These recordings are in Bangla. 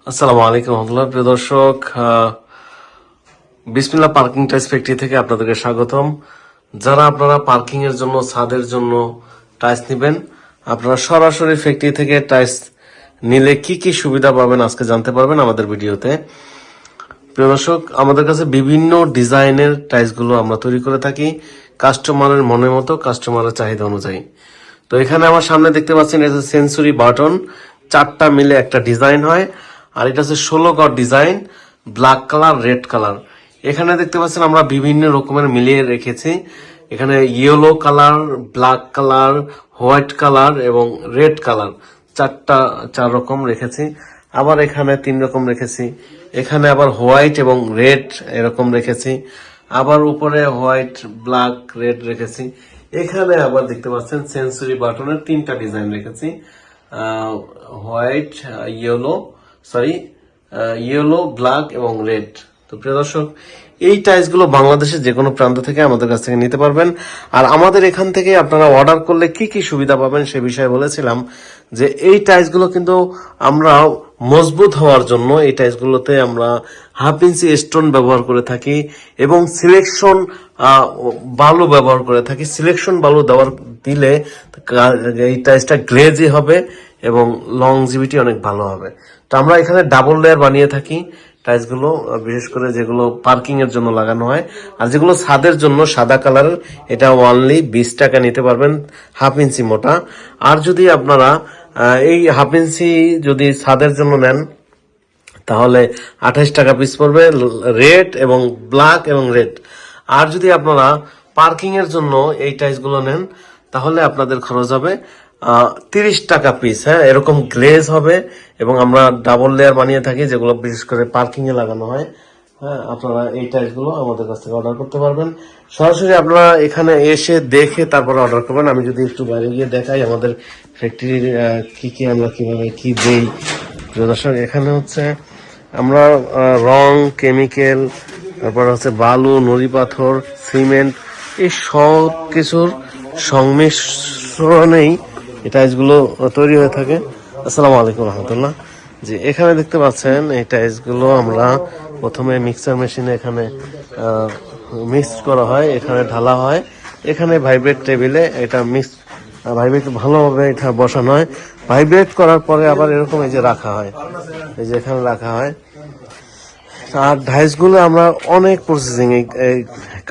আসসালামু আলাইকুম রহমতুল্লাহ। প্রিয় দর্শক, বিসমিল্লাহ পার্কিং টাইলস ফ্যাক্টরি থেকে আপনাদেরকে স্বাগতম। যারা আপনারা পার্কিং এর জন্য, ছাদের জন্য টাইলস নেবেন, আপনারা সরাসরি ফ্যাক্টরি থেকে টাইলস নিলে কি কি সুবিধা পাবেন আজকে জানতে পারবেন আমাদের ভিডিওতে। প্রিয় দর্শক, আমাদের কাছে বিভিন্ন ডিজাইনের টাইলস গুলো আমরা তৈরি করে থাকি কাস্টমারের মনের মতো, কাস্টমারের চাহিদা অনুযায়ী। তো এখানে আমার সামনে দেখতে পাচ্ছেন এটা সেঞ্চুরি বাটন, 4টা মিলে একটা ডিজাইন হয়। আর এটা হচ্ছে 16 গজ design, black colour, red colour. এখানে দেখতে পাচ্ছেন আমরা বিভিন্ন রকমের মিলিয়ে রেখেছি। এখানে yellow colour, black colour, white colour এবং রেড কালার, 4 রকম রেখেছি। আবার এখানে 3 রকম রেখেছি। এখানে আবার হোয়াইট এবং রেড এরকম রেখেছি। আবার উপরে হোয়াইট, ব্ল্যাক, রেড রেখেছি। এখানে আবার দেখতে পাচ্ছেন সেঞ্চুরি বাটনের 3টা ডিজাইন রেখেছি, হোয়াইট, ইয়েলো, ব্ল্যাক এবং রেড। তো প্রিয় দর্শক, এই টাইলস গুলো বাংলাদেশের যে কোনো প্রান্ত থেকে আমাদের কাছ থেকে নিতে পারবেন। আর আমাদের এখান থেকে আপনারা অর্ডার করলে কি কি সুবিধা পাবেন সে বিষয়ে বলেছিলাম যে এই টাইলস গুলো কিন্তু আমরা মজবুত হওয়ার জন্য এই টাইলস গুলোতে আমরা 1/2 ইঞ্চি স্টোন ব্যবহার করে থাকি এবং সিলেকশন বালু ব্যবহার করে থাকি। সিলেকশন বালু দেওয়ার দিলে এই টাইলসটা গ্লেজি হবে এবং লংজিভিটি অনেক ভালো হবে। তো আমরা এখানে ডাবল লেয়ার বানিয়ে থাকি টাইলস গুলো, বিশেষ করে যেগুলো পার্কিং এর জন্য লাগানো হয়। আর যেগুলো ছাদের জন্য সাদা কালারের, এটা অনলি 20 টাকা নিতে পারবেন, 1/2 ইঞ্চি মোটা। আর যদি আপনারা এই 1/2 ইঞ্চি যদি ছাদের জন্য নেন তাহলে 28 টাকা পিস পড়বে, রেড এবং ব্ল্যাক এবং রেড। আর যদি আপনারা পার্কিং এর জন্য এই টাইলস গুলো নেন তাহলে আপনাদের খরচ হবে 30 টাকা পিস। হ্যাঁ, এরকম গ্লেজ হবে এবং আমরা ডাবল লেয়ার বানিয়ে থাকি যেগুলো বিশেষ করে পার্কিং এ লাগানো হয়। হ্যাঁ, আপনারা এই টাইলস গুলো আমাদের কাছ থেকে অর্ডার করতে পারবেন। সরাসরি আপনারা এখানে এসে দেখে তারপরে অর্ডার করবেন। আমি যদি একটু বাইরে গিয়ে দেখাই আমাদের ফ্যাক্টরির কি আমরা কিভাবে কি দেই। প্রিয় দর্শক, এখানে হচ্ছে আমরা রং, কেমিক্যাল, তারপর হচ্ছে বালু, নুড়ি পাথর, সিমেন্ট, এই সব কিছুর সংমিশ্রণেই এই টাইলসগুলো তৈরি হয়ে থাকে। আসসালামু আলাইকুম রহমতুল্লাহ। জি, এখানে দেখতে পাচ্ছেন এই টাইলসগুলো আমরা প্রথমে মিক্সার মেশিনে এখানে মিক্স করা হয়, এখানে ঢালা হয়, এখানে ভাইব্রেট টেবিলে এটা ভাইব্রেট ভালোভাবে এটা বসানো হয়। ভাইব্রেট করার পরে আবার এরকম এই যে রাখা হয়, এই যে এখানে রাখা হয়। আর ডাইসগুলো আমরা অনেক প্রসেসিং, এই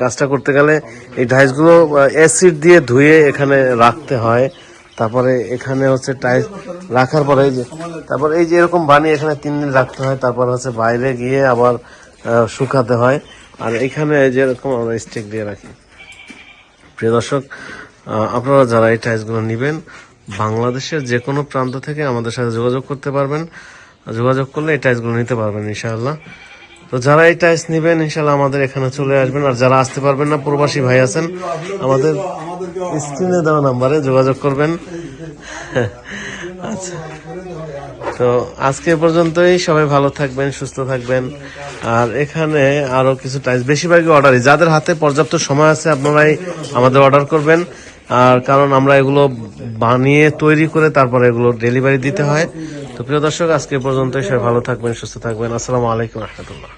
কাজটা করতে গেলে এই ডাইসগুলো অ্যাসিড দিয়ে ধুয়ে এখানে রাখতে হয়। তারপরে এখানে হচ্ছে টাইলস রাখার পরে তারপর এই যে এরকম বানিয়ে এখানে 3 দিন রাখতে হয়। তারপর হচ্ছে বাইরে গিয়ে আবার শুকাতে হয়। আর এখানে যেরকম আমরা স্টিক দিয়ে রাখি। প্রিয় দর্শক, আপনারা যারা এই টাইলসগুলো নেবেন বাংলাদেশের যে কোনো প্রান্ত থেকে আমাদের সাথে যোগাযোগ করতে পারবেন। যোগাযোগ করলে এই টাইলসগুলো নিতে পারবেন ইনশাআল্লাহ। তো যারা এই টাইলস নেবেন ইনশাআল্লাহ আমাদের এখানে চলে আসবেন। আর যারা আসতে পারবেন না, প্রবাসী ভাই আছেন, আমাদের স্ক্রিনে দেওয়া নাম্বারে যোগাযোগ করবেন। আচ্ছা, তো আজকে পর্যন্তই। সবাই ভালো থাকবেন, সুস্থ থাকবেন। আর এখানে আরো কিছু টাইলস, বেশিরভাগই অর্ডারই, যাদের হাতে পর্যাপ্ত সময় আছে আপনারাই আমাদের অর্ডার করবেন। আর কারণ আমরা এগুলো বানিয়ে তৈরি করে তারপরে এগুলো ডেলিভারি দিতে হয়। তো প্রিয় দর্শক, আজকে পর্যন্তই। সবাই ভালো থাকবেন, সুস্থ থাকবেন। আসসালামু আলাইকুম রহমতুল্লাহ।